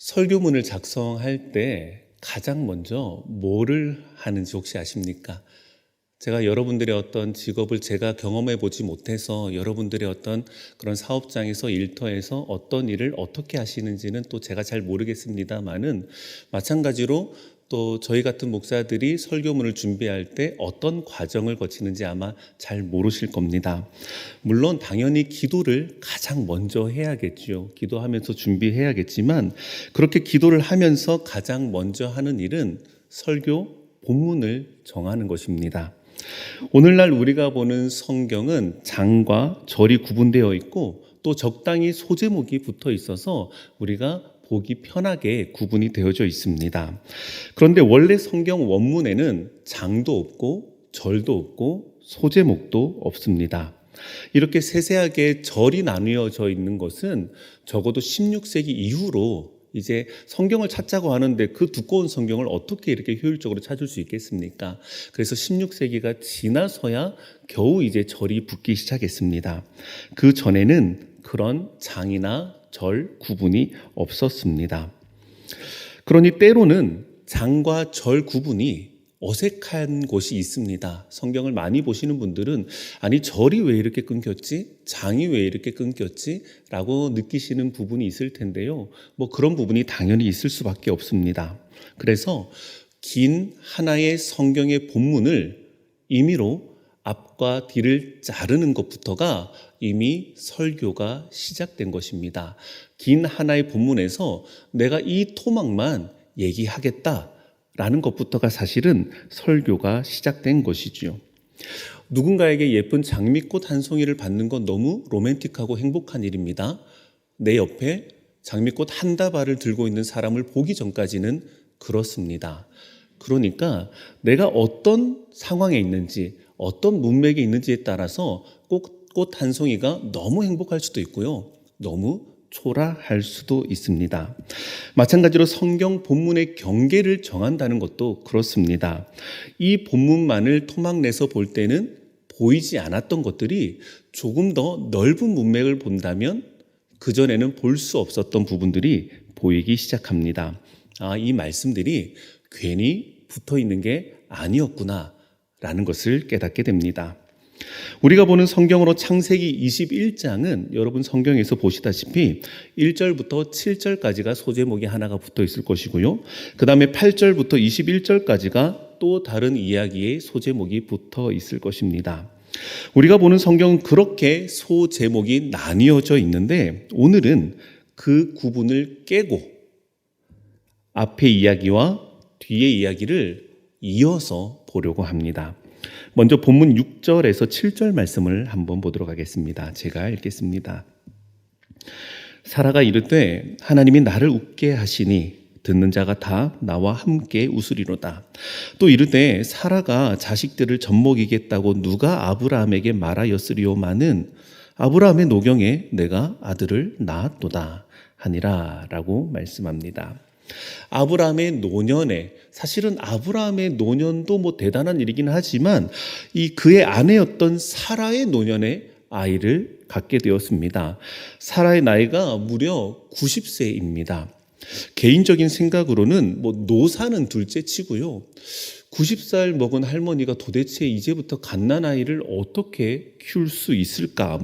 설교문을 작성할 때 가장 먼저 뭐를 하는지 혹시 아십니까? 제가 여러분들의 어떤 직업을 제가 경험해 보지 못해서 여러분들의 어떤 그런 사업장에서 일터에서 어떤 일을 어떻게 하시는지는 또 제가 잘 모르겠습니다만은, 마찬가지로 또 저희 같은 목사들이 설교문을 준비할 때 어떤 과정을 거치는지 아마 잘 모르실 겁니다. 물론 당연히 기도를 가장 먼저 해야겠죠. 기도하면서 준비해야겠지만, 그렇게 기도를 하면서 가장 먼저 하는 일은 설교 본문을 정하는 것입니다. 오늘날 우리가 보는 성경은 장과 절이 구분되어 있고 또 적당히 소제목이 붙어 있어서 우리가 보기 편하게 구분이 되어져 있습니다. 그런데 원래 성경 원문에는 장도 없고 절도 없고 소제목도 없습니다. 이렇게 세세하게 절이 나뉘어져 있는 것은 적어도 16세기 이후로 이제 성경을 찾자고 하는데 그 두꺼운 성경을 어떻게 이렇게 효율적으로 찾을 수 있겠습니까? 그래서 16세기가 지나서야 겨우 이제 절이 붙기 시작했습니다. 그 전에는 그런 장이나 절 구분이 없었습니다. 그러니 때로는 장과 절 구분이 어색한 곳이 있습니다. 성경을 많이 보시는 분들은 아니 절이 왜 이렇게 끊겼지? 장이 왜 이렇게 끊겼지? 라고 느끼시는 부분이 있을 텐데요. 그런 부분이 당연히 있을 수밖에 없습니다. 그래서 긴 하나의 성경의 본문을 임의로 앞과 뒤를 자르는 것부터가 이미 설교가 시작된 것입니다. 긴 하나의 본문에서 내가 이 토막만 얘기하겠다 라는 것부터가 사실은 설교가 시작된 것이지요. 누군가에게 예쁜 장미꽃 한 송이를 받는 건 너무 로맨틱하고 행복한 일입니다. 내 옆에 장미꽃 한 다발을 들고 있는 사람을 보기 전까지는 그렇습니다. 그러니까 내가 어떤 상황에 있는지, 어떤 문맥에 있는지에 따라서 꽃 한 송이가 너무 행복할 수도 있고요, 너무 초라할 수도 있습니다. 마찬가지로 성경 본문의 경계를 정한다는 것도 그렇습니다. 이 본문만을 토막 내서 볼 때는 보이지 않았던 것들이 조금 더 넓은 문맥을 본다면 그전에는 볼 수 없었던 부분들이 보이기 시작합니다. 이 말씀들이 괜히 붙어 있는 게 아니었구나 라는 것을 깨닫게 됩니다. 우리가 보는 성경으로 창세기 21장은 여러분 성경에서 보시다시피 1절부터 7절까지가 소제목이 하나가 붙어 있을 것이고요. 그 다음에 8절부터 21절까지가 또 다른 이야기의 소제목이 붙어 있을 것입니다. 우리가 보는 성경은 그렇게 소제목이 나뉘어져 있는데, 오늘은 그 구분을 깨고 앞의 이야기와 뒤의 이야기를 이어서 보려고 합니다. 먼저 본문 6절에서 7절 말씀을 한번 보도록 하겠습니다. 제가 읽겠습니다. 사라가 이르되 하나님이 나를 웃게 하시니 듣는 자가 다 나와 함께 웃으리로다. 또 이르되 사라가 자식들을 젖먹이겠다고 누가 아브라함에게 말하였으리오마는 아브라함의 노경에 내가 아들을 낳았도다 하니라 라고 말씀합니다. 아브라함의 노년에, 사실은 아브라함의 노년도 대단한 일이긴 하지만 이 그의 아내였던 사라의 노년에 아이를 갖게 되었습니다. 사라의 나이가 무려 90세입니다. 개인적인 생각으로는 노사는 둘째 치고요, 90살 먹은 할머니가 도대체 이제부터 갓난아이를 어떻게 키울 수 있을까,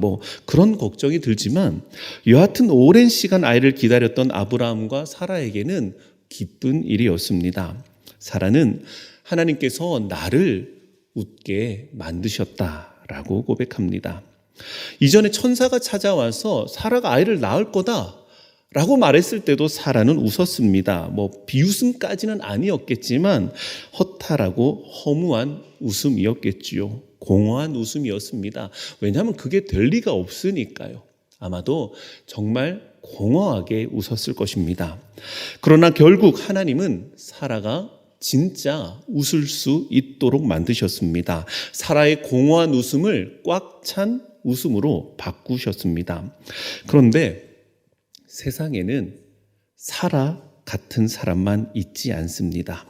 그런 걱정이 들지만 여하튼 오랜 시간 아이를 기다렸던 아브라함과 사라에게는 기쁜 일이었습니다. 사라는 하나님께서 나를 웃게 만드셨다라고 고백합니다. 이전에 천사가 찾아와서 사라가 아이를 낳을 거다 라고 말했을 때도 사라는 웃었습니다. 비웃음까지는 아니었겠지만 허탈하고 허무한 웃음이었겠지요. 공허한 웃음이었습니다. 왜냐하면 그게 될 리가 없으니까요. 아마도 정말 공허하게 웃었을 것입니다. 그러나 결국 하나님은 사라가 진짜 웃을 수 있도록 만드셨습니다. 사라의 공허한 웃음을 꽉 찬 웃음으로 바꾸셨습니다. 그런데 세상에는 사라 같은 사람만 있지 않습니다.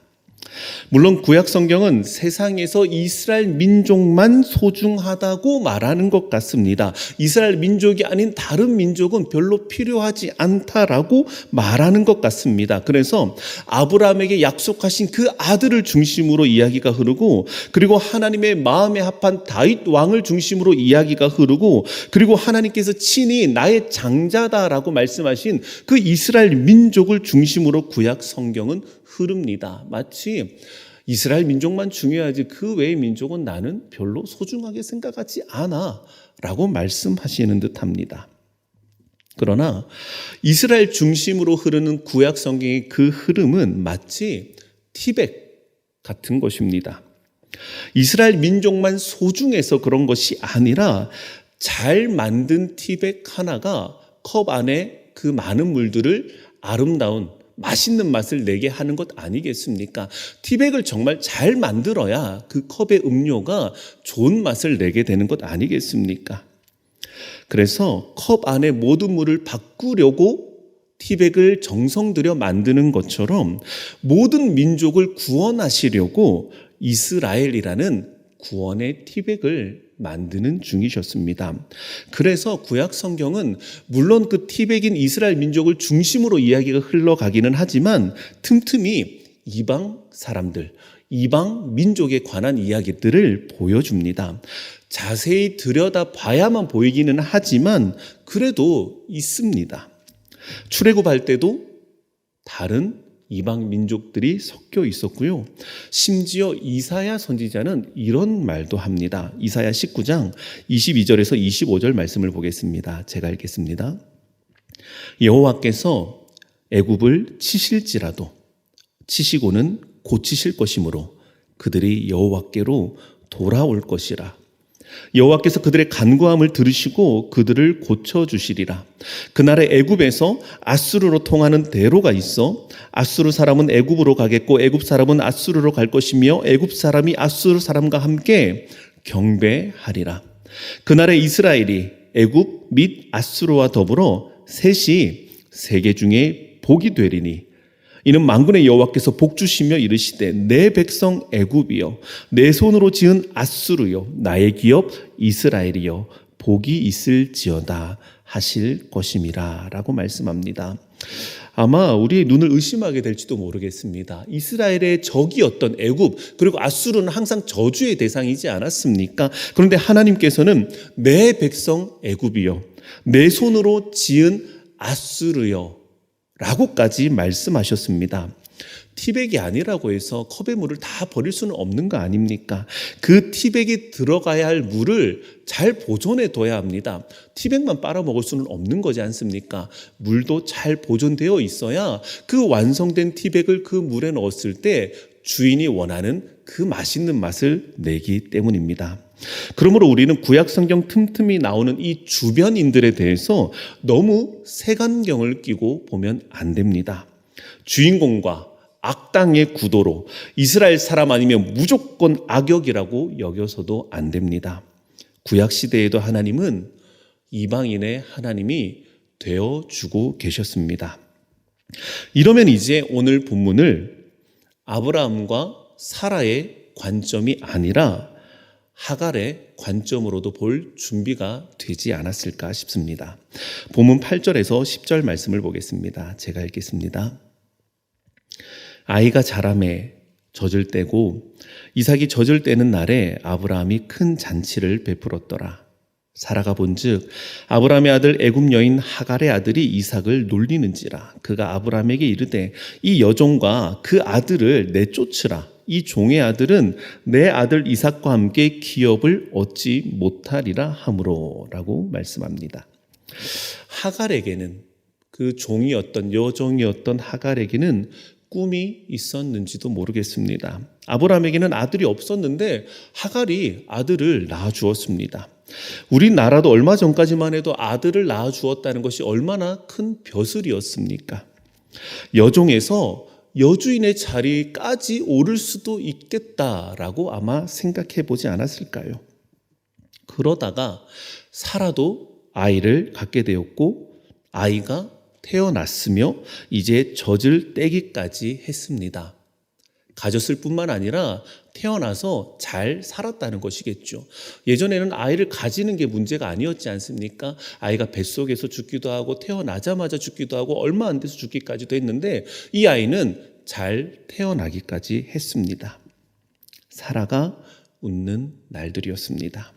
물론 구약 성경은 세상에서 이스라엘 민족만 소중하다고 말하는 것 같습니다. 이스라엘 민족이 아닌 다른 민족은 별로 필요하지 않다라고 말하는 것 같습니다. 그래서 아브라함에게 약속하신 그 아들을 중심으로 이야기가 흐르고, 그리고 하나님의 마음에 합한 다윗 왕을 중심으로 이야기가 흐르고, 그리고 하나님께서 친히 나의 장자다라고 말씀하신 그 이스라엘 민족을 중심으로 구약 성경은 흐릅니다. 마치 이스라엘 민족만 중요하지 그 외의 민족은 나는 별로 소중하게 생각하지 않아 라고 말씀하시는 듯합니다. 그러나 이스라엘 중심으로 흐르는 구약 성경의 그 흐름은 마치 티백 같은 것입니다. 이스라엘 민족만 소중해서 그런 것이 아니라 잘 만든 티백 하나가 컵 안에 그 많은 물들을 아름다운 맛있는 맛을 내게 하는 것 아니겠습니까? 티백을 정말 잘 만들어야 그 컵의 음료가 좋은 맛을 내게 되는 것 아니겠습니까? 그래서 컵 안에 모든 물을 바꾸려고 티백을 정성 들여 만드는 것처럼 모든 민족을 구원하시려고 이스라엘이라는 구원의 티백을 만드는 중이셨습니다. 그래서 구약 성경은 물론 그 티백인 이스라엘 민족을 중심으로 이야기가 흘러가기는 하지만 틈틈이 이방 사람들, 이방 민족에 관한 이야기들을 보여줍니다. 자세히 들여다봐야만 보이기는 하지만 그래도 있습니다. 출애굽할 때도 다른 이방 민족들이 섞여 있었고요. 심지어 이사야 선지자는 이런 말도 합니다. 이사야 19장 22절에서 25절 말씀을 보겠습니다. 제가 읽겠습니다. 여호와께서 애굽을 치실지라도 치시고는 고치실 것이므로 그들이 여호와께로 돌아올 것이라. 여호와께서 그들의 간구함을 들으시고 그들을 고쳐주시리라. 그날에 애굽에서 아수르로 통하는 대로가 있어 아수르 사람은 애굽으로 가겠고 애굽 사람은 아수르로 갈 것이며 애굽 사람이 아수르 사람과 함께 경배하리라. 그날에 이스라엘이 애굽 및 아수르와 더불어 셋이 세계 중에 복이 되리니 이는 만군의 여호와께서 복주시며 이르시되 내 백성 애굽이여 내 손으로 지은 아수르여 나의 기업 이스라엘이여 복이 있을지어다 하실 것임이라 라고 말씀합니다. 아마 우리의 눈을 의심하게 될지도 모르겠습니다. 이스라엘의 적이었던 애굽 그리고 아수르는 항상 저주의 대상이지 않았습니까? 그런데 하나님께서는 내 백성 애굽이여 내 손으로 지은 아수르여 라고까지 말씀하셨습니다. 티백이 아니라고 해서 컵의 물을 다 버릴 수는 없는 거 아닙니까? 그 티백이 들어가야 할 물을 잘 보존해 둬야 합니다. 티백만 빨아먹을 수는 없는 거지 않습니까? 물도 잘 보존되어 있어야 그 완성된 티백을 그 물에 넣었을 때 주인이 원하는 그 맛있는 맛을 내기 때문입니다. 그러므로 우리는 구약 성경 틈틈이 나오는 이 주변인들에 대해서 너무 색안경을 끼고 보면 안 됩니다. 주인공과 악당의 구도로 이스라엘 사람 아니면 무조건 악역이라고 여겨서도 안 됩니다. 구약 시대에도 하나님은 이방인의 하나님이 되어주고 계셨습니다. 이러면 이제 오늘 본문을 아브라함과 사라의 관점이 아니라 하갈의 관점으로도 볼 준비가 되지 않았을까 싶습니다. 본문 8절에서 10절 말씀을 보겠습니다. 제가 읽겠습니다. 아이가 자라매 젖을 떼고 이삭이 젖을 떼는 날에 아브라함이 큰 잔치를 베풀었더라. 사라가 본즉 아브라함의 아들 애굽 여인 하갈의 아들이 이삭을 놀리는지라. 그가 아브라함에게 이르되 이 여종과 그 아들을 내쫓으라. 이 종의 아들은 내 아들 이삭과 함께 기업을 얻지 못하리라 하므로 라고 말씀합니다. 하갈에게는 그 종이었던 여종이었던 하갈에게는 꿈이 있었는지도 모르겠습니다. 아브라함에게는 아들이 없었는데 하갈이 아들을 낳아주었습니다. 우리나라도 얼마 전까지만 해도 아들을 낳아주었다는 것이 얼마나 큰 벼슬이었습니까? 여종에서 여주인의 자리까지 오를 수도 있겠다라고 아마 생각해 보지 않았을까요? 그러다가 사라도 아이를 갖게 되었고 아이가 태어났으며 이제 젖을 떼기까지 했습니다. 가졌을 뿐만 아니라 태어나서 잘 살았다는 것이겠죠. 예전에는 아이를 가지는 게 문제가 아니었지 않습니까? 아이가 뱃속에서 죽기도 하고 태어나자마자 죽기도 하고 얼마 안 돼서 죽기까지도 했는데 이 아이는 잘 태어나기까지 했습니다. 사라가 웃는 날들이었습니다.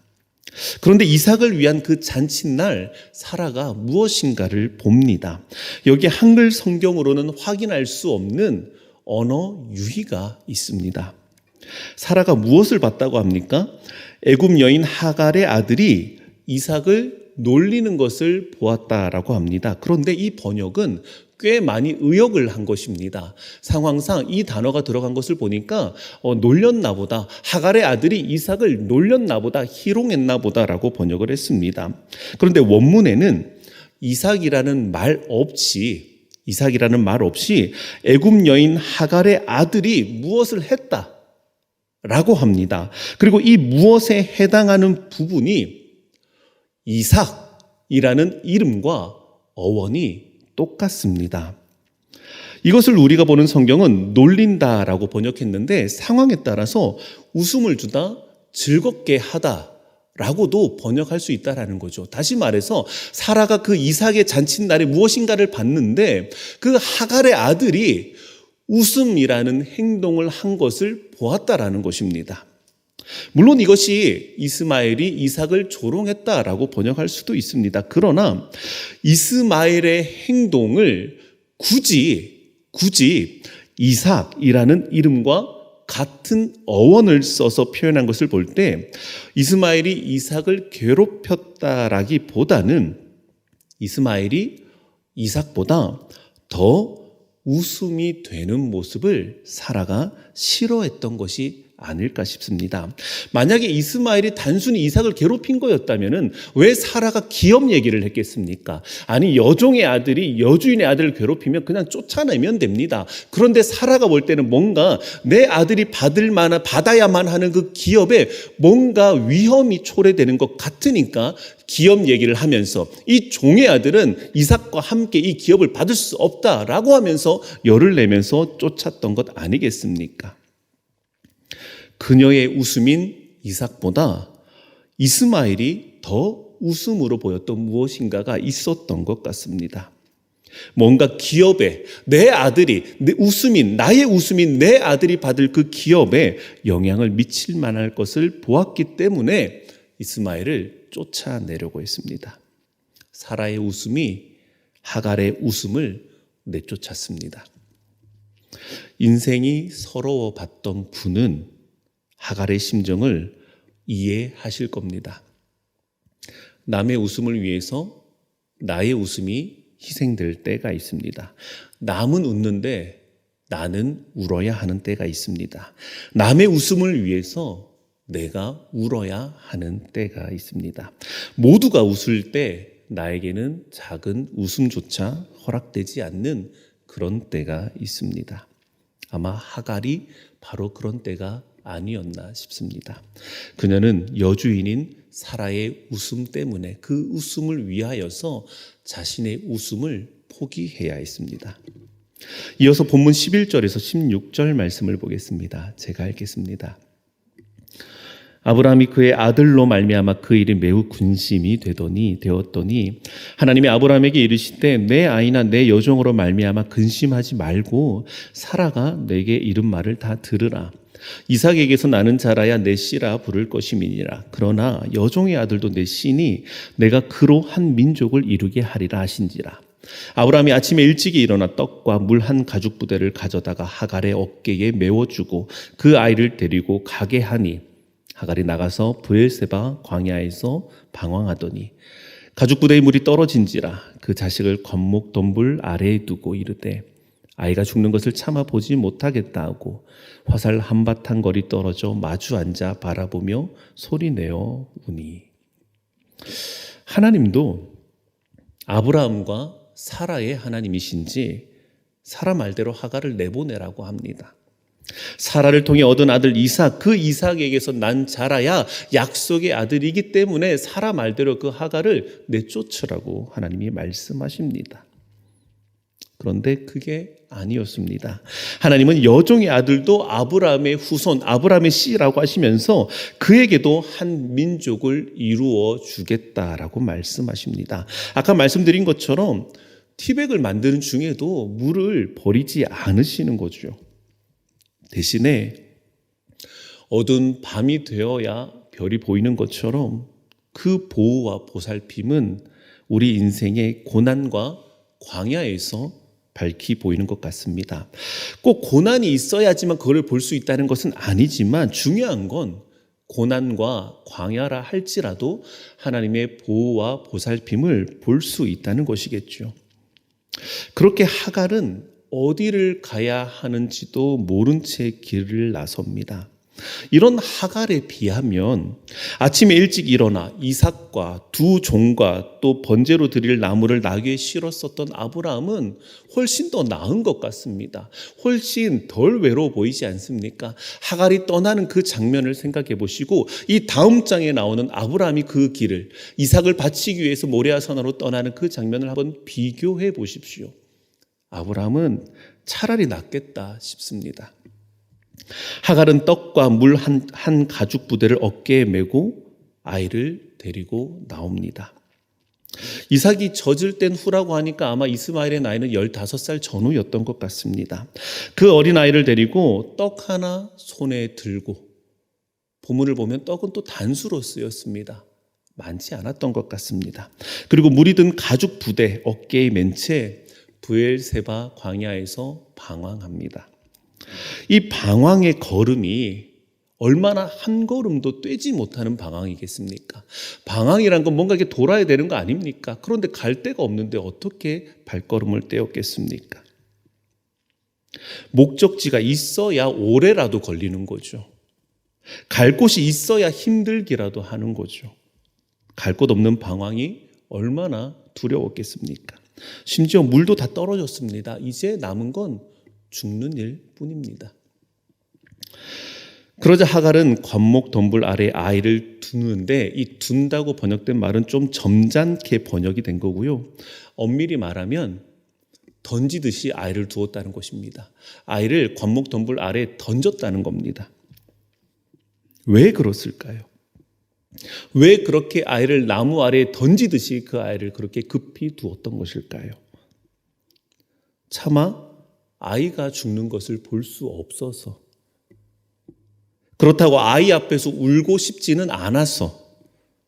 그런데 이삭을 위한 그 잔칫날 사라가 무엇인가를 봅니다. 여기 한글 성경으로는 확인할 수 없는 언어 유희가 있습니다. 사라가 무엇을 봤다고 합니까? 애굽 여인 하갈의 아들이 이삭을 놀리는 것을 보았다라고 합니다. 그런데 이 번역은 꽤 많이 의역을 한 것입니다. 상황상 이 단어가 들어간 것을 보니까 놀렸나 보다, 하갈의 아들이 이삭을 놀렸나 보다, 희롱했나 보다라고 번역을 했습니다. 그런데 원문에는 이삭이라는 말 없이 애굽 여인 하갈의 아들이 무엇을 했다라고 합니다. 그리고 이 무엇에 해당하는 부분이 이삭이라는 이름과 어원이 똑같습니다. 이것을 우리가 보는 성경은 놀린다라고 번역했는데 상황에 따라서 웃음을 주다, 즐겁게 하다라고도 번역할 수 있다라는 거죠. 다시 말해서 사라가 그 이삭의 잔칫날에 무엇인가를 봤는데 그 하갈의 아들이 웃음이라는 행동을 한 것을 보았다라는 것입니다. 물론 이것이 이스마엘이 이삭을 조롱했다라고 번역할 수도 있습니다. 그러나 이스마엘의 행동을 굳이 이삭이라는 이름과 같은 어원을 써서 표현한 것을 볼 때 이스마엘이 이삭을 괴롭혔다라기보다는 이스마엘이 이삭보다 더 웃음이 되는 모습을 사라가 싫어했던 것이 아닐까 싶습니다. 만약에 이스마엘이 단순히 이삭을 괴롭힌 거였다면 왜 사라가 기업 얘기를 했겠습니까? 아니, 여종의 아들이 여주인의 아들을 괴롭히면 그냥 쫓아내면 됩니다. 그런데 사라가 볼 때는 뭔가 내 아들이 받아야만 하는 그 기업에 뭔가 위험이 초래되는 것 같으니까 기업 얘기를 하면서 이 종의 아들은 이삭과 함께 이 기업을 받을 수 없다라고 하면서 열을 내면서 쫓았던 것 아니겠습니까? 그녀의 웃음인 이삭보다 이스마엘이 더 웃음으로 보였던 무엇인가가 있었던 것 같습니다. 뭔가 기업에 나의 웃음인 내 아들이 받을 그 기업에 영향을 미칠 만할 것을 보았기 때문에 이스마엘을 쫓아내려고 했습니다. 사라의 웃음이 하갈의 웃음을 내쫓았습니다. 인생이 서러워 봤던 분은 하갈의 심정을 이해하실 겁니다. 남의 웃음을 위해서 나의 웃음이 희생될 때가 있습니다. 남은 웃는데 나는 울어야 하는 때가 있습니다. 남의 웃음을 위해서 내가 울어야 하는 때가 있습니다. 모두가 웃을 때 나에게는 작은 웃음조차 허락되지 않는 그런 때가 있습니다. 아마 하갈이 바로 그런 때가 아니었나 싶습니다. 그녀는 여주인인 사라의 웃음 때문에 그 웃음을 위하여서 자신의 웃음을 포기해야 했습니다. 이어서 본문 11절에서 16절 말씀을 보겠습니다. 제가 읽겠습니다. 아브라함이 그의 아들로 말미암아 그 일이 매우 근심이 되었더니 하나님이 아브라함에게 이르시되 내 아이나 내 여종으로 말미암아 근심하지 말고 사라가 내게 이른 말을 다 들으라. 이삭에게서 나는 자라야 내 씨라 부를 것임이니라. 그러나 여종의 아들도 내 씨니 내가 그로 한 민족을 이루게 하리라 하신지라. 아브라함이 아침에 일찍이 일어나 떡과 물 한 가죽 부대를 가져다가 하갈의 어깨에 메워주고 그 아이를 데리고 가게 하니 하갈이 나가서 브엘세바 광야에서 방황하더니 가죽 부대의 물이 떨어진지라. 그 자식을 건목 덤불 아래에 두고 이르되 아이가 죽는 것을 참아 보지 못하겠다 하고 화살 한바탕 거리 떨어져 마주 앉아 바라보며 소리내어 우니. 하나님도 아브라함과 사라의 하나님이신지 사라 말대로 하갈을 내보내라고 합니다. 사라를 통해 얻은 아들 이삭, 그 이삭에게서 난 자라야 약속의 아들이기 때문에 사라 말대로 그 하갈을 내쫓으라고 하나님이 말씀하십니다. 그런데 그게 아니었습니다. 하나님은 여종의 아들도 아브라함의 후손, 아브라함의 씨라고 하시면서 그에게도 한 민족을 이루어 주겠다라고 말씀하십니다. 아까 말씀드린 것처럼 티백을 만드는 중에도 물을 버리지 않으시는 거죠. 대신에 어두운 밤이 되어야 별이 보이는 것처럼 그 보호와 보살핌은 우리 인생의 고난과 광야에서 밝히 보이는 것 같습니다. 꼭 고난이 있어야지만 그걸 볼 수 있다는 것은 아니지만 중요한 건 고난과 광야라 할지라도 하나님의 보호와 보살핌을 볼 수 있다는 것이겠죠. 그렇게 하갈은 어디를 가야 하는지도 모른 채 길을 나섭니다. 이런 하갈에 비하면 아침에 일찍 일어나 이삭과 두 종과 또 번제로 드릴 나무를 나귀에 실었었던 아브라함은 훨씬 더 나은 것 같습니다. 훨씬 덜 외로워 보이지 않습니까? 하갈이 떠나는 그 장면을 생각해 보시고 이 다음 장에 나오는 아브라함이 그 길을 이삭을 바치기 위해서 모레아 산으로 떠나는 그 장면을 한번 비교해 보십시오. 아브라함은 차라리 낫겠다 싶습니다. 하갈은 떡과 물 한 가죽 부대를 어깨에 메고 아이를 데리고 나옵니다. 이삭이 젖을 땐 후라고 하니까 아마 이스마엘의 나이는 15살 전후였던 것 같습니다. 그 어린아이를 데리고 떡 하나 손에 들고, 본문을 보면 떡은 또 단수로 쓰였습니다. 많지 않았던 것 같습니다. 그리고 물이 든 가죽 부대 어깨에 맨 채 브엘세바 광야에서 방황합니다. 이 방황의 걸음이 얼마나 한 걸음도 떼지 못하는 방황이겠습니까? 방황이란 건 뭔가 이렇게 돌아야 되는 거 아닙니까? 그런데 갈 데가 없는데 어떻게 발걸음을 떼었겠습니까? 목적지가 있어야 오래라도 걸리는 거죠. 갈 곳이 있어야 힘들기라도 하는 거죠. 갈 곳 없는 방황이 얼마나 두려웠겠습니까? 심지어 물도 다 떨어졌습니다. 이제 남은 건 죽는 일 뿐입니다. 그러자 하갈은 관목 덤불 아래 아이를 두는데 이 둔다고 번역된 말은 좀 점잖게 번역이 된 거고요. 엄밀히 말하면 던지듯이 아이를 두었다는 것입니다. 아이를 관목 덤불 아래에 던졌다는 겁니다. 왜 그랬을까요? 왜 그렇게 아이를 나무 아래에 던지듯이 그 아이를 그렇게 급히 두었던 것일까요? 차마 아이가 죽는 것을 볼 수 없어서, 그렇다고 아이 앞에서 울고 싶지는 않아서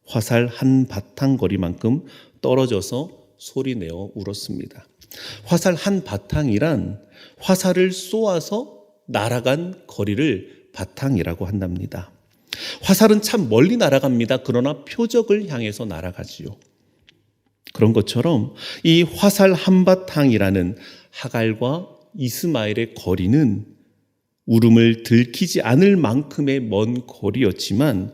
화살 한 바탕 거리만큼 떨어져서 소리내어 울었습니다. 화살 한 바탕이란 화살을 쏘아서 날아간 거리를 바탕이라고 한답니다. 화살은 참 멀리 날아갑니다. 그러나 표적을 향해서 날아가지요. 그런 것처럼 이 화살 한 바탕이라는 하갈과 이스마엘의 거리는 울음을 들키지 않을 만큼의 먼 거리였지만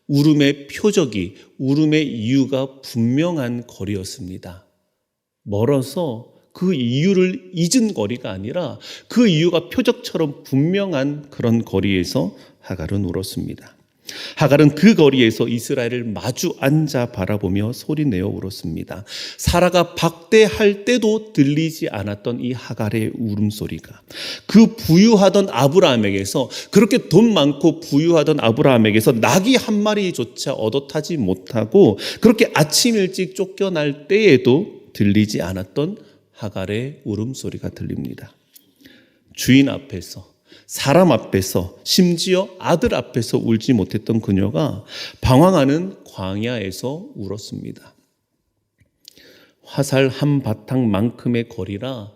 울음의 표적이, 울음의 이유가 분명한 거리였습니다. 멀어서 그 이유를 잊은 거리가 아니라 그 이유가 표적처럼 분명한 그런 거리에서 하갈은 울었습니다. 하갈은 그 거리에서 이스라엘을 마주 앉아 바라보며 소리내어 울었습니다. 사라가 박대할 때도 들리지 않았던 이 하갈의 울음소리가 그 부유하던 아브라함에게서, 그렇게 돈 많고 부유하던 아브라함에게서 낙이 한 마리조차 얻어 타지 못하고 그렇게 아침 일찍 쫓겨날 때에도 들리지 않았던 하갈의 울음소리가 들립니다. 주인 앞에서, 사람 앞에서, 심지어 아들 앞에서 울지 못했던 그녀가 방황하는 광야에서 울었습니다. 화살 한 바탕만큼의 거리라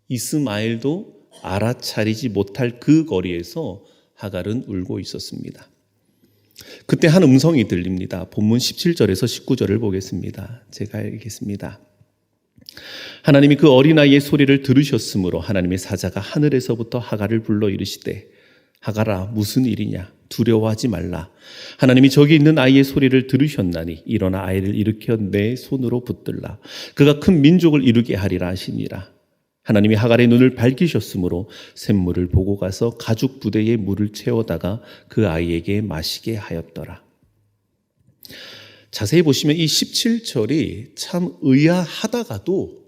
이스마엘도 알아차리지 못할 그 거리에서 하갈은 울고 있었습니다. 그때 한 음성이 들립니다. 본문 17절에서 19절을 보겠습니다. 제가 읽겠습니다. 하나님이 그 어린아이의 소리를 들으셨으므로 하나님의 사자가 하늘에서부터 하갈을 불러 이르시되 하갈아 무슨 일이냐 두려워하지 말라. 하나님이 저기 있는 아이의 소리를 들으셨나니 일어나 아이를 일으켜 내 손으로 붙들라. 그가 큰 민족을 이루게 하리라 하시니라. 하나님이 하갈의 눈을 밝히셨으므로 샘물을 보고 가서 가죽 부대에 물을 채워다가 그 아이에게 마시게 하였더라. 자세히 보시면 이 17절이 참 의아하다가도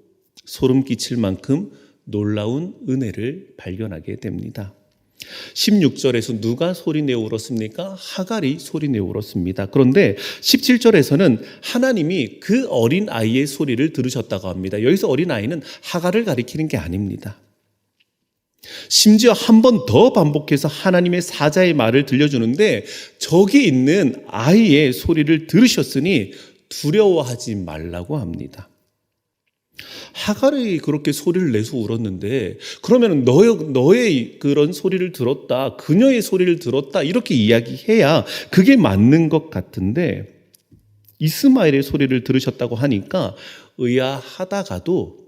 소름 끼칠 만큼 놀라운 은혜를 발견하게 됩니다. 16절에서 누가 소리내어 울었습니까? 하갈이 소리내어 울었습니다. 그런데 17절에서는 하나님이 그 어린 아이의 소리를 들으셨다고 합니다. 여기서 어린 아이는 하갈을 가리키는 게 아닙니다. 심지어 한 번 더 반복해서 하나님의 사자의 말을 들려주는데 저기 있는 아이의 소리를 들으셨으니 두려워하지 말라고 합니다. 하갈이 그렇게 소리를 내서 울었는데 그러면 너의 그런 소리를 들었다, 그녀의 소리를 들었다 이렇게 이야기해야 그게 맞는 것 같은데 이스마엘의 소리를 들으셨다고 하니까 의아하다가도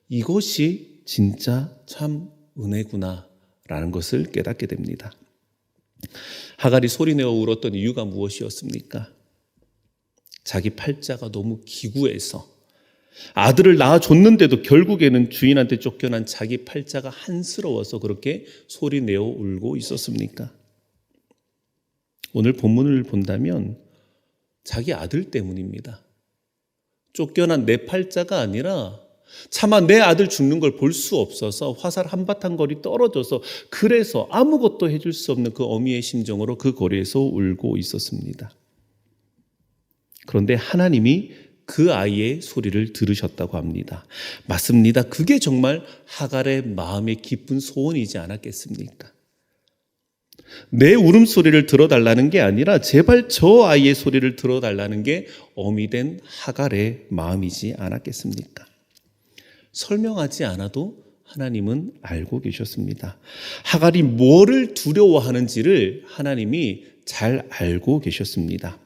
이것이 진짜 참 은혜구나라는 것을 깨닫게 됩니다. 하갈이 소리내어 울었던 이유가 무엇이었습니까? 자기 팔자가 너무 기구해서 아들을 낳아줬는데도 결국에는 주인한테 쫓겨난 자기 팔자가 한스러워서 그렇게 소리내어 울고 있었습니까? 오늘 본문을 본다면 자기 아들 때문입니다. 쫓겨난 내 팔자가 아니라 차마 내 아들 죽는 걸 볼 수 없어서 화살 한바탕 거리 떨어져서 그래서 아무것도 해줄 수 없는 그 어미의 심정으로 그 거리에서 울고 있었습니다. 그런데 하나님이 그 아이의 소리를 들으셨다고 합니다. 맞습니다. 그게 정말 하갈의 마음의 깊은 소원이지 않았겠습니까? 내 울음소리를 들어달라는 게 아니라 제발 저 아이의 소리를 들어달라는 게 어미된 하갈의 마음이지 않았겠습니까? 설명하지 않아도 하나님은 알고 계셨습니다. 하갈이 뭐를 두려워하는지를 하나님이 잘 알고 계셨습니다.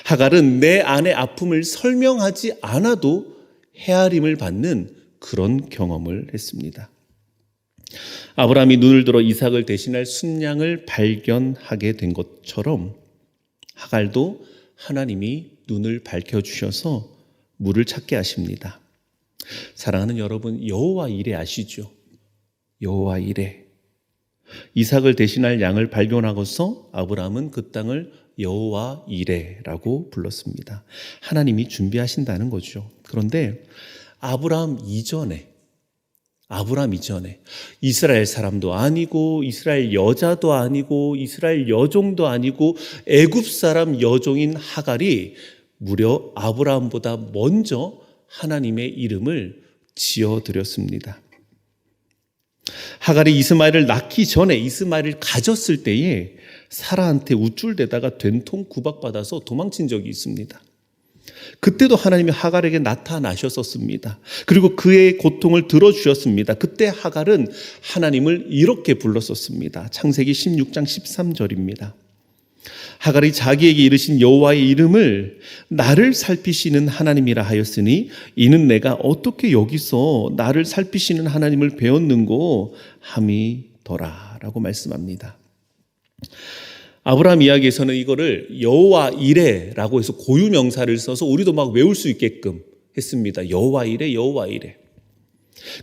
하갈은 내 안의 아픔을 설명하지 않아도 헤아림을 받는 그런 경험을 했습니다. 아브라함이 눈을 들어 이삭을 대신할 순양을 발견하게 된 것처럼 하갈도 하나님이 눈을 밝혀주셔서 물을 찾게 하십니다. 사랑하는 여러분, 여호와 이레 아시죠? 여호와 이레. 이삭을 대신할 양을 발견하고서 아브라함은 그 땅을 여호와 이레라고 불렀습니다. 하나님이 준비하신다는 거죠. 그런데 아브라함 이전에 이스라엘 사람도 아니고 이스라엘 여자도 아니고 이스라엘 여종도 아니고 애굽 사람 여종인 하갈이 무려 아브라함보다 먼저 하나님의 이름을 지어드렸습니다. 하갈이 이스마엘을 낳기 전에 이스마엘을 가졌을 때에 사라한테 우쭐대다가 된통 구박받아서 도망친 적이 있습니다. 그때도 하나님이 하갈에게 나타나셨었습니다. 그리고 그의 고통을 들어주셨습니다. 그때 하갈은 하나님을 이렇게 불렀었습니다. 창세기 16장 13절입니다. 하갈이 자기에게 이르신 여호와의 이름을 나를 살피시는 하나님이라 하였으니 이는 내가 어떻게 여기서 나를 살피시는 하나님을 배웠는고 함이더라 라고 말씀합니다. 아브라함 이야기에서는 이거를 여호와 이레라고 해서 고유명사를 써서 우리도 막 외울 수 있게끔 했습니다. 여호와 이레, 여호와 이레.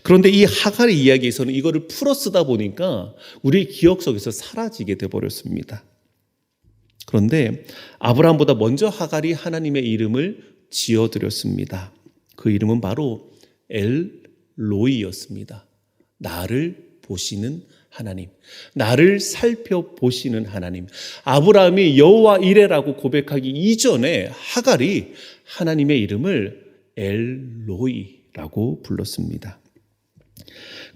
그런데 이 하갈의 이야기에서는 이거를 풀어 쓰다 보니까 우리의 기억 속에서 사라지게 돼버렸습니다. 그런데 아브라함보다 먼저 하갈이 하나님의 이름을 지어드렸습니다. 그 이름은 바로 엘로이였습니다. 나를 보시는 하나님, 나를 살펴보시는 하나님. 아브라함이 여호와 이레라고 고백하기 이전에 하갈이 하나님의 이름을 엘로이라고 불렀습니다.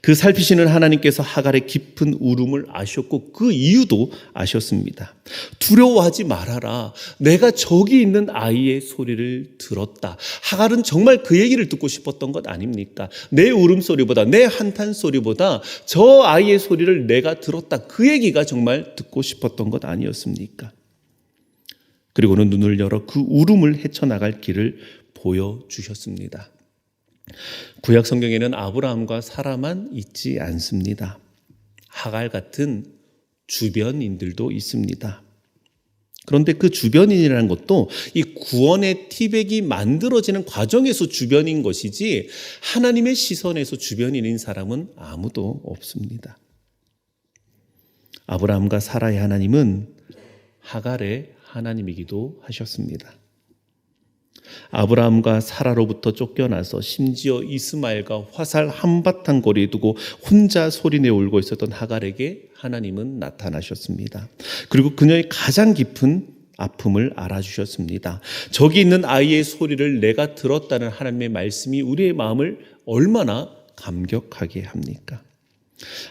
그 살피시는 하나님께서 하갈의 깊은 울음을 아셨고 그 이유도 아셨습니다. 두려워하지 말아라. 내가 저기 있는 아이의 소리를 들었다. 하갈은 정말 그 얘기를 듣고 싶었던 것 아닙니까? 내 울음소리보다, 내 한탄소리보다 저 아이의 소리를 내가 들었다. 그 얘기가 정말 듣고 싶었던 것 아니었습니까? 그리고는 눈을 열어 그 울음을 헤쳐나갈 길을 보여주셨습니다. 구약 성경에는 아브라함과 사라만 있지 않습니다. 하갈 같은 주변인들도 있습니다. 그런데 그 주변인이라는 것도 이 구원의 티백이 만들어지는 과정에서 주변인 것이지 하나님의 시선에서 주변인인 사람은 아무도 없습니다. 아브라함과 사라의 하나님은 하갈의 하나님이기도 하셨습니다. 아브라함과 사라로부터 쫓겨나서 심지어 이스마엘과 화살 한바탕 거리에 두고 혼자 소리내어 울고 있었던 하갈에게 하나님은 나타나셨습니다. 그리고 그녀의 가장 깊은 아픔을 알아주셨습니다. 저기 있는 아이의 소리를 내가 들었다는 하나님의 말씀이 우리의 마음을 얼마나 감격하게 합니까?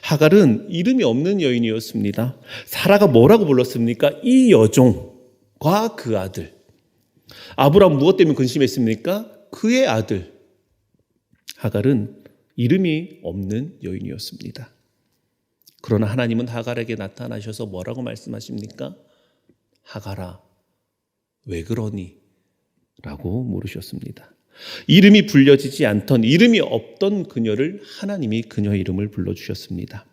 하갈은 이름이 없는 여인이었습니다. 사라가 뭐라고 불렀습니까? 이 여종과 그 아들. 아브라함 무엇 때문에 근심했습니까? 그의 아들. 하갈은 이름이 없는 여인이었습니다. 그러나 하나님은 하갈에게 나타나셔서 뭐라고 말씀하십니까? 하갈아, 왜 그러니? 라고 물으셨습니다. 이름이 불려지지 않던, 이름이 없던 그녀를 하나님이 그녀의 이름을 불러주셨습니다.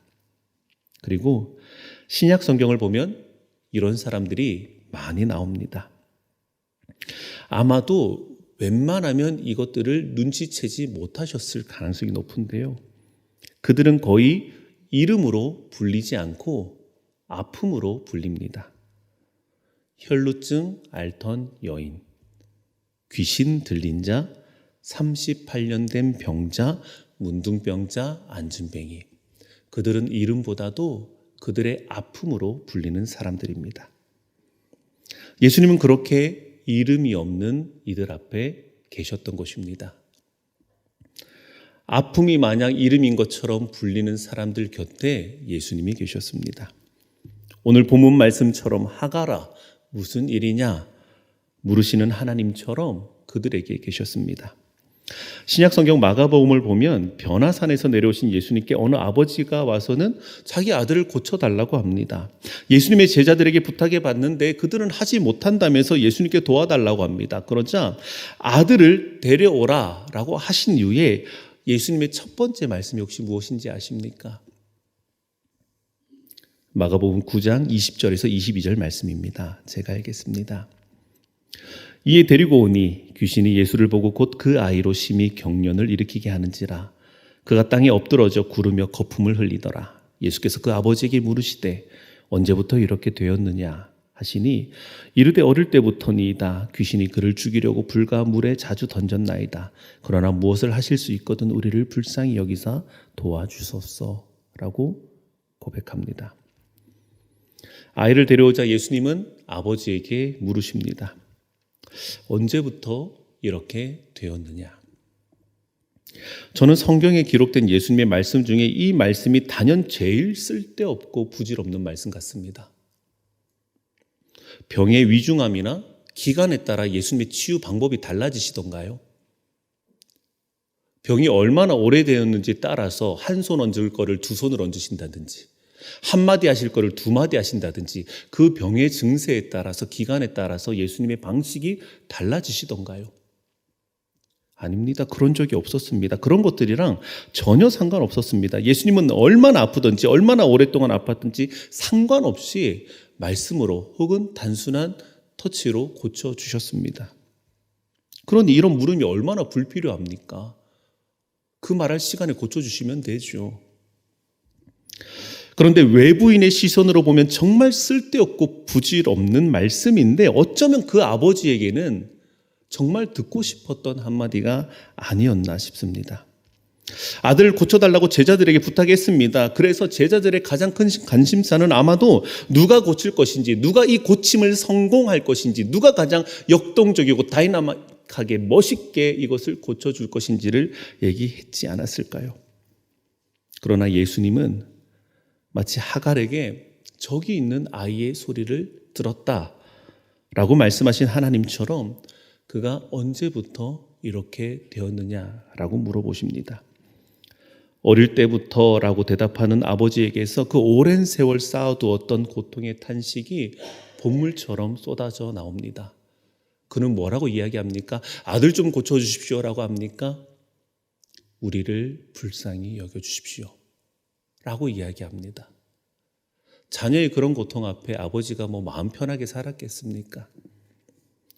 그리고 신약 성경을 보면 이런 사람들이 많이 나옵니다. 아마도 웬만하면 이것들을 눈치채지 못하셨을 가능성이 높은데요. 그들은 거의 이름으로 불리지 않고 아픔으로 불립니다. 혈루증 앓던 여인, 귀신 들린 자, 38년 된 병자, 문둥병자, 안진뱅이. 그들은 이름보다도 그들의 아픔으로 불리는 사람들입니다. 예수님은 그렇게 이름이 없는 이들 앞에 계셨던 것입니다. 아픔이 마냥 이름인 것처럼 불리는 사람들 곁에 예수님이 계셨습니다. 오늘 본문 말씀처럼 하갈아, 무슨 일이냐 물으시는 하나님처럼 그들에게 계셨습니다. 신약 성경 마가복음을 보면 변화산에서 내려오신 예수님께 어느 아버지가 와서는 자기 아들을 고쳐달라고 합니다. 예수님의 제자들에게 부탁해 봤는데 그들은 하지 못한다면서 예수님께 도와달라고 합니다. 그러자 아들을 데려오라 라고 하신 이후에 예수님의 첫 번째 말씀이 혹시 무엇인지 아십니까? 마가복음 9장 20절에서 22절 말씀입니다. 제가 읽겠습니다. 이에 데리고 오니 귀신이 예수를 보고 곧 그 아이로 심히 경련을 일으키게 하는지라. 그가 땅에 엎드러져 구르며 거품을 흘리더라. 예수께서 그 아버지에게 물으시되 언제부터 이렇게 되었느냐 하시니 이르되 어릴 때부터니이다. 귀신이 그를 죽이려고 불과 물에 자주 던졌나이다. 그러나 무엇을 하실 수 있거든 우리를 불쌍히 여기사 도와주소서 라고 고백합니다. 아이를 데려오자 예수님은 아버지에게 물으십니다. 언제부터 이렇게 되었느냐? 저는 성경에 기록된 예수님의 말씀 중에 이 말씀이 단연 제일 쓸데없고 부질없는 말씀 같습니다. 병의 위중함이나 기간에 따라 예수님의 치유 방법이 달라지시던가요? 병이 얼마나 오래되었는지에 따라서 한 손 얹을 거를 두 손을 얹으신다든지 한마디 하실 거를 두 마디 하신다든지 그 병의 증세에 따라서 기간에 따라서 예수님의 방식이 달라지시던가요? 아닙니다. 그런 적이 없었습니다. 그런 것들이랑 전혀 상관없었습니다. 예수님은 얼마나 아프든지 얼마나 오랫동안 아팠든지 상관없이 말씀으로 혹은 단순한 터치로 고쳐주셨습니다. 그러니 이런 물음이 얼마나 불필요합니까? 그 말할 시간에 고쳐주시면 되죠. 그런데 외부인의 시선으로 보면 정말 쓸데없고 부질없는 말씀인데 어쩌면 그 아버지에게는 정말 듣고 싶었던 한마디가 아니었나 싶습니다. 아들을 고쳐달라고 제자들에게 부탁했습니다. 그래서 제자들의 가장 큰 관심사는 아마도 누가 고칠 것인지, 누가 이 고침을 성공할 것인지, 누가 가장 역동적이고 다이나믹하게 멋있게 이것을 고쳐줄 것인지를 얘기했지 않았을까요? 그러나 예수님은 마치 하갈에게 저기 있는 아이의 소리를 들었다라고 말씀하신 하나님처럼 그가 언제부터 이렇게 되었느냐라고 물어보십니다. 어릴 때부터라고 대답하는 아버지에게서 그 오랜 세월 쌓아두었던 고통의 탄식이 본물처럼 쏟아져 나옵니다. 그는 뭐라고 이야기합니까? 아들 좀 고쳐주십시오라고 합니까? 우리를 불쌍히 여겨주십시오 라고 이야기합니다. 자녀의 그런 고통 앞에 아버지가 마음 편하게 살았겠습니까?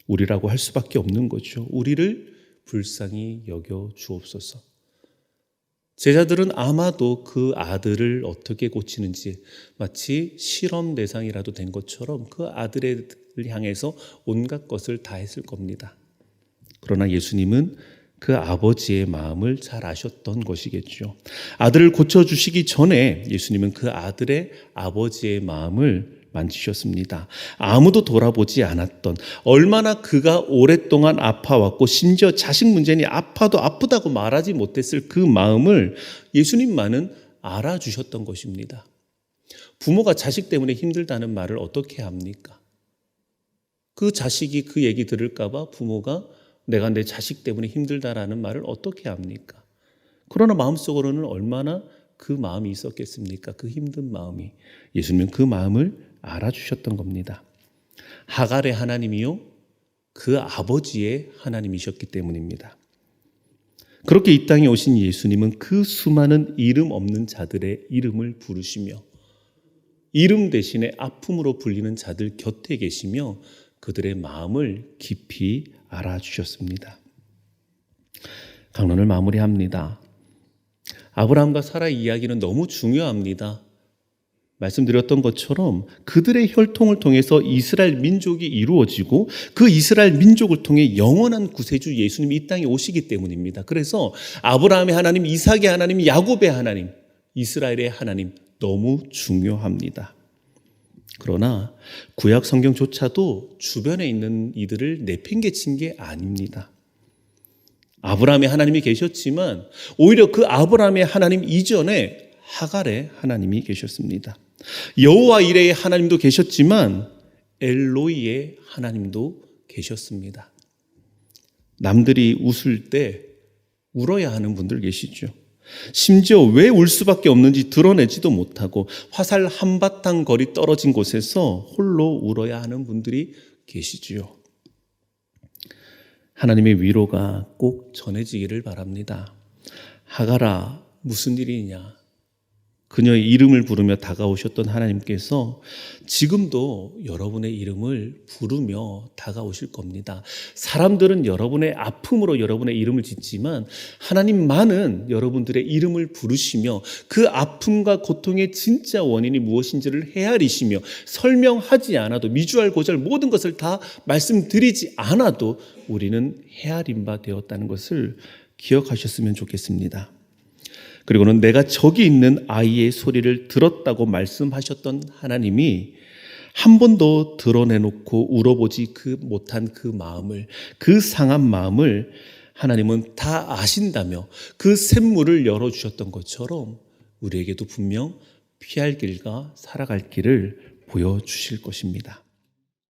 우리라고 할 수밖에 없는 거죠. 우리를 불쌍히 여겨 주옵소서. 제자들은 아마도 그 아들을 어떻게 고치는지 마치 실험 대상이라도 된 것처럼 그 아들을 향해서 온갖 것을 다 했을 겁니다. 그러나 예수님은 그 아버지의 마음을 잘 아셨던 것이겠죠. 아들을 고쳐주시기 전에 예수님은 그 아들의 아버지의 마음을 만지셨습니다. 아무도 돌아보지 않았던, 얼마나 그가 오랫동안 아파왔고 심지어 자식 문제니 아파도 아프다고 말하지 못했을 그 마음을 예수님만은 알아주셨던 것입니다. 부모가 자식 때문에 힘들다는 말을 어떻게 합니까? 그 자식이 그 얘기 들을까 봐 부모가 내가 내 자식 때문에 힘들다라는 말을 어떻게 합니까? 그러나 마음속으로는 얼마나 그 마음이 있었겠습니까? 그 힘든 마음이. 예수님은 그 마음을 알아주셨던 겁니다. 하갈의 하나님이요, 그 아버지의 하나님이셨기 때문입니다. 그렇게 이 땅에 오신 예수님은 그 수많은 이름 없는 자들의 이름을 부르시며 이름 대신에 아픔으로 불리는 자들 곁에 계시며 그들의 마음을 깊이 알아주셨습니다. 강론을 마무리합니다. 아브라함과 사라의 이야기는 너무 중요합니다. 말씀드렸던 것처럼 그들의 혈통을 통해서 이스라엘 민족이 이루어지고 그 이스라엘 민족을 통해 영원한 구세주 예수님이 이 땅에 오시기 때문입니다. 그래서 아브라함의 하나님, 이삭의 하나님, 야곱의 하나님, 이스라엘의 하나님 너무 중요합니다. 그러나 구약 성경조차도 주변에 있는 이들을 내팽개친 게 아닙니다. 아브라함의 하나님이 계셨지만 오히려 그 아브라함의 하나님 이전에 하갈의 하나님이 계셨습니다. 여호와 이레의 하나님도 계셨지만 엘로이의 하나님도 계셨습니다. 남들이 웃을 때 울어야 하는 분들 계시죠. 심지어 왜 울 수밖에 없는지 드러내지도 못하고 화살 한바탕 거리 떨어진 곳에서 홀로 울어야 하는 분들이 계시지요. 하나님의 위로가 꼭 전해지기를 바랍니다. 하갈아, 무슨 일이냐? 그녀의 이름을 부르며 다가오셨던 하나님께서 지금도 여러분의 이름을 부르며 다가오실 겁니다. 사람들은 여러분의 아픔으로 여러분의 이름을 짓지만 하나님만은 여러분들의 이름을 부르시며 그 아픔과 고통의 진짜 원인이 무엇인지를 헤아리시며 설명하지 않아도 미주알고절 모든 것을 다 말씀드리지 않아도 우리는 헤아린 바 되었다는 것을 기억하셨으면 좋겠습니다. 그리고는 내가 저기 있는 아이의 소리를 들었다고 말씀하셨던 하나님이 한 번도 드러내놓고 울어보지 못한 그 마음을, 그 상한 마음을 하나님은 다 아신다며 그 샘물을 열어주셨던 것처럼 우리에게도 분명 피할 길과 살아갈 길을 보여주실 것입니다.